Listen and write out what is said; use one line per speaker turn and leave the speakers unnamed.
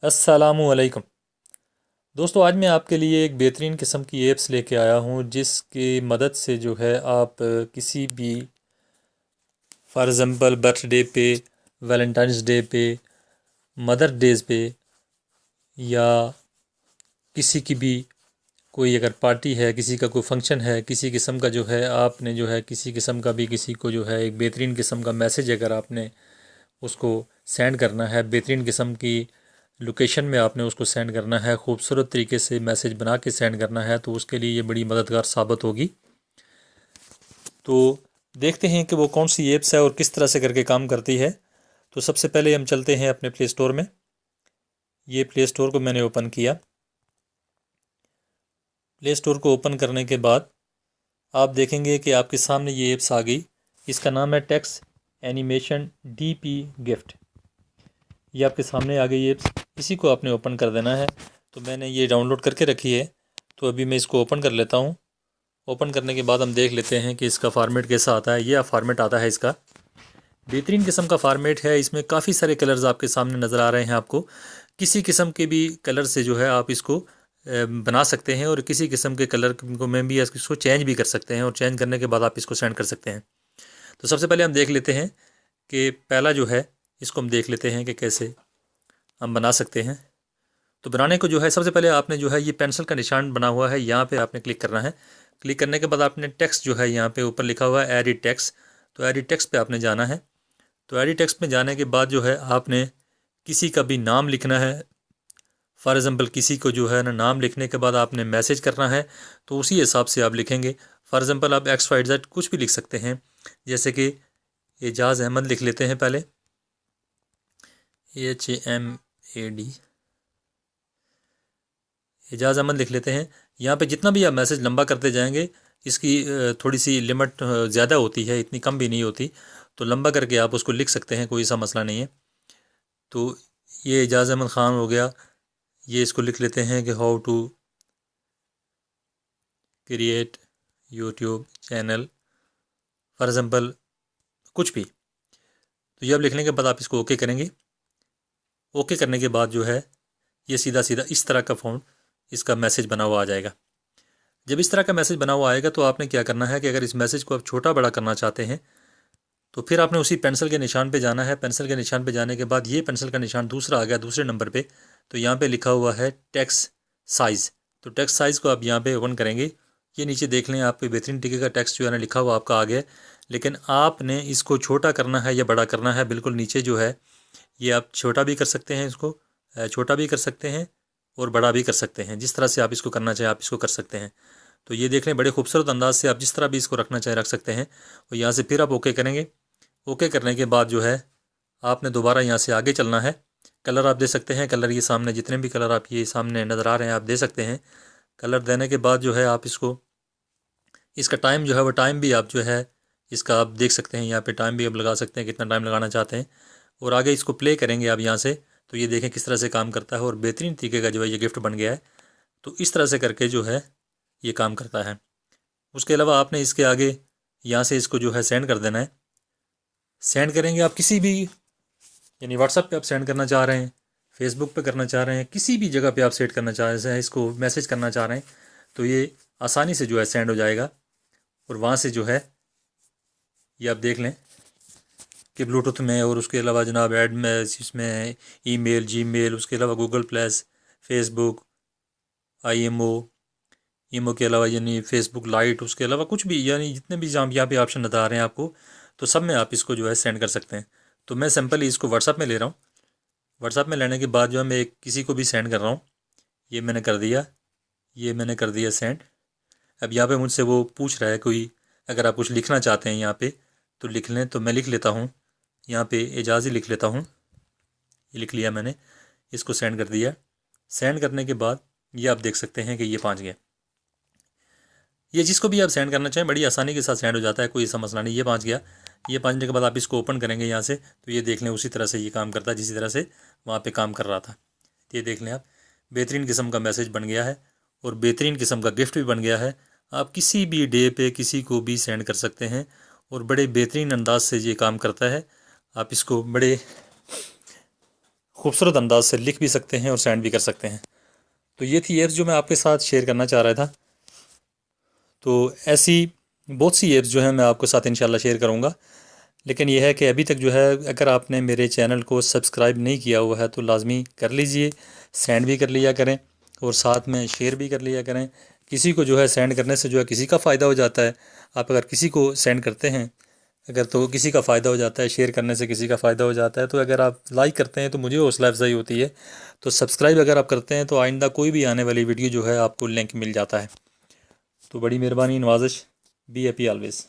अस्सलामुअलैकुम दोस्तों, आज मैं आपके लिए एक बेहतरीन किस्म की ऐप्स लेके आया हूँ जिसकी मदद से जो है आप किसी भी फॉर एग्ज़ाम्पल बर्थडे पे, वैलेंटाइंस डे पे, मदर डेज़ पे या किसी की भी कोई अगर पार्टी है, किसी का कोई फंक्शन है, किसी किस्म का जो है आपने जो है किसी किस्म का भी किसी को जो है एक बेहतरीन किस्म का मैसेज अगर आपने उसको सेंड करना है, बेहतरीन किस्म की लोकेशन में आपने उसको सेंड करना है, खूबसूरत तरीके से मैसेज बना के सेंड करना है, तो उसके लिए ये बड़ी मददगार साबित होगी। तो देखते हैं कि वो कौन सी ऐप्स है और किस तरह से करके काम करती है। तो सबसे पहले हम चलते हैं अपने प्ले स्टोर में। ये प्ले स्टोर को मैंने ओपन किया। प्ले स्टोर को ओपन करने के बाद आप देखेंगे कि आपके सामने ये ऐप्स आ गई। इसका नाम है टेक्स्ट एनिमेशन DP गिफ्ट। ये आपके सामने आ गई ऐप्स। इसी को आपने ओपन कर देना है। तो मैंने ये डाउनलोड करके रखी है, तो अभी मैं इसको ओपन कर लेता हूँ। ओपन करने के बाद हम देख लेते हैं कि इसका फॉर्मेट कैसा आता है। ये फॉर्मेट आता है इसका, बेहतरीन किस्म का फॉर्मेट है। इसमें काफ़ी सारे कलर्स आपके सामने नज़र आ रहे हैं। आपको किसी किस्म के भी कलर से जो है आप इसको बना सकते हैं और किसी किस्म के कलर को में भी इसको चेंज भी कर सकते हैं और चेंज करने के बाद आप इसको सेंड कर सकते हैं। तो सबसे पहले हम देख लेते हैं कि पहला जो है इसको हम देख लेते हैं कि कैसे हम बना सकते हैं। तो बनाने को जो है सबसे पहले आपने जो है ये पेंसिल का निशान बना हुआ है, यहाँ पे आपने क्लिक करना है। क्लिक करने के बाद आपने टेक्स्ट जो है यहाँ पे ऊपर लिखा हुआ है एडिट टेक्स्ट, तो एडिट टेक्स्ट पे आपने जाना है। तो एडिट टेक्स्ट में जाने के बाद जो है आपने किसी का भी नाम लिखना है। फॉर एग्ज़ाम्पल किसी को जो है ना नाम लिखने के बाद आपने मैसेज करना है, तो उसी हिसाब से आप लिखेंगे। फॉर एग्ज़ाम्पल आप XYZ कुछ भी लिख सकते हैं, जैसे कि एजाज़ अहमद लिख लेते हैं पहले, HAMAD एजाज़ अहमद लिख लेते हैं। यहाँ पे जितना भी आप मैसेज लंबा करते जाएंगे इसकी थोड़ी सी लिमिट ज़्यादा होती है, इतनी कम भी नहीं होती। तो लंबा करके आप उसको लिख सकते हैं, कोई सा मसला नहीं है। तो ये एजाज़ अहमद ख़ान हो गया। ये इसको लिख लेते हैं कि how to create YouTube channel, for example कुछ भी। तो ये आप लिखने के बाद आप इसको ओके करेंगे। ओके करने के बाद जो है ये सीधा सीधा इस तरह का फ़ॉन्ट इसका मैसेज बना हुआ आ जाएगा। जब इस तरह का मैसेज बना हुआ आएगा तो आपने क्या करना है कि अगर इस मैसेज को आप छोटा बड़ा करना चाहते हैं तो फिर आपने उसी पेंसिल के निशान पे जाना है। पेंसिल के निशान पे जाने के बाद ये पेंसिल का निशान दूसरा आ गया दूसरे नंबर पे, तो यहाँ पे लिखा हुआ है टेक्स्ट साइज़। तो टेक्स्ट साइज़ को आप यहाँ पे ओपन करेंगे। ये नीचे देख लें, आपके बेहतरीन तरीके का टेक्स्ट जो है ना लिखा हुआ आपका आ गया। लेकिन आपने इसको छोटा करना है या बड़ा करना है। बिल्कुल नीचे जो है ये आप छोटा भी कर सकते हैं, इसको छोटा भी कर सकते हैं और बड़ा भी कर सकते हैं। जिस तरह से आप इसको करना चाहें आप इसको कर सकते हैं। तो ये देख लें, बड़े खूबसूरत अंदाज से आप जिस तरह भी इसको रखना चाहें रख सकते हैं। और यहाँ से फिर आप ओके करेंगे। ओके करने के बाद जो है आपने दोबारा यहाँ से आगे चलना है। कलर आप दे सकते हैं। कलर ये सामने जितने भी कलर आप ये सामने नज़र आ रहे हैं आप दे सकते हैं। कलर देने के बाद जो है आप इसको इसका टाइम जो है वो टाइम भी आप जो है इसका आप देख सकते हैं। यहाँ पे टाइम भी आप लगा सकते हैं, कितना टाइम लगाना चाहते हैं। और आगे इसको प्ले करेंगे आप यहाँ से, तो ये देखें किस तरह से काम करता है और बेहतरीन तरीके का जो है ये गिफ्ट बन गया है। तो इस तरह से करके जो है ये काम करता है। उसके अलावा आपने इसके आगे यहाँ से इसको जो है सेंड कर देना है। सेंड करेंगे आप किसी भी, यानी व्हाट्सएप पे आप सेंड करना चाह रहे हैं, फेसबुक पे करना चाह रहे हैं, किसी भी जगह पे आप सेंड करना चाह रहे हैं, इसको मैसेज करना चाह रहे हैं, तो ये आसानी से जो है सेंड हो जाएगा। और वहाँ से जो है ये आप देख लें कि ब्लूटूथ में और उसके अलावा जनाब ऐड में इसमें ईमेल, जीमेल, उसके अलावा गूगल प्लस, फेसबुक, IMO, ईमो के अलावा यानी फेसबुक लाइट, उसके अलावा कुछ भी यानी जितने भी यहाँ पे ऑप्शन बता रहे हैं आपको, तो सब में आप इसको जो है सेंड कर सकते हैं। तो मैं सिंपली इसको व्हाट्सएप में ले रहा हूँ। व्हाट्सएप में लेने के बाद जो है मैं किसी को भी सेंड कर रहा हूँ। ये मैंने कर दिया, ये मैंने कर दिया सेंड। अब यहाँ पे मुझसे वो पूछ रहा है कोई अगर आप कुछ लिखना चाहते हैं यहाँ पे तो लिख लें। तो मैं लिख लेता हूँ, यहाँ पे एजाज़ी लिख लेता हूँ। ये लिख लिया मैंने, इसको सेंड कर दिया। सेंड करने के बाद ये आप देख सकते हैं कि ये पहुँच गया। ये जिसको भी आप सेंड करना चाहें बड़ी आसानी के साथ सेंड हो जाता है, कोई ऐसा मसला नहीं। ये पहुँच गया। ये पहुँचने के बाद आप इसको ओपन करेंगे यहाँ से, तो ये देख लें उसी तरह से ये काम करता है जिसी तरह से वहाँ पे काम कर रहा था। ये देख लें आप, बेहतरीन किस्म का मैसेज बन गया है और बेहतरीन किस्म का गिफ्ट भी बन गया है। आप किसी भी डे पे किसी को भी सेंड कर सकते हैं और बड़े बेहतरीन अंदाज से ये काम करता है। आप इसको बड़े खूबसूरत अंदाज से लिख भी सकते हैं और सेंड भी कर सकते हैं। तो ये थी ऐप्स जो मैं आपके साथ शेयर करना चाह रहा था। तो ऐसी बहुत सी ऐप्स जो हैं मैं आपके साथ इंशाल्लाह शेयर करूँगा। लेकिन यह है कि अभी तक जो है अगर आपने मेरे चैनल को सब्सक्राइब नहीं किया हुआ है तो लाजमी कर लीजिए, सेंड भी कर लिया करें और साथ में शेयर भी कर लिया करें। किसी को जो है सेंड करने से जो है किसी का फ़ायदा हो जाता है। आप अगर किसी को सेंड करते हैं अगर तो किसी का फ़ायदा हो जाता है, शेयर करने से किसी का फ़ायदा हो जाता है। तो अगर आप लाइक करते हैं तो मुझे हौसला अफजाई होती है। तो सब्सक्राइब अगर आप करते हैं तो आइंदा कोई भी आने वाली वीडियो जो है आपको लिंक मिल जाता है। तो बड़ी मेहरबानी, नवाजिश। Be happy always.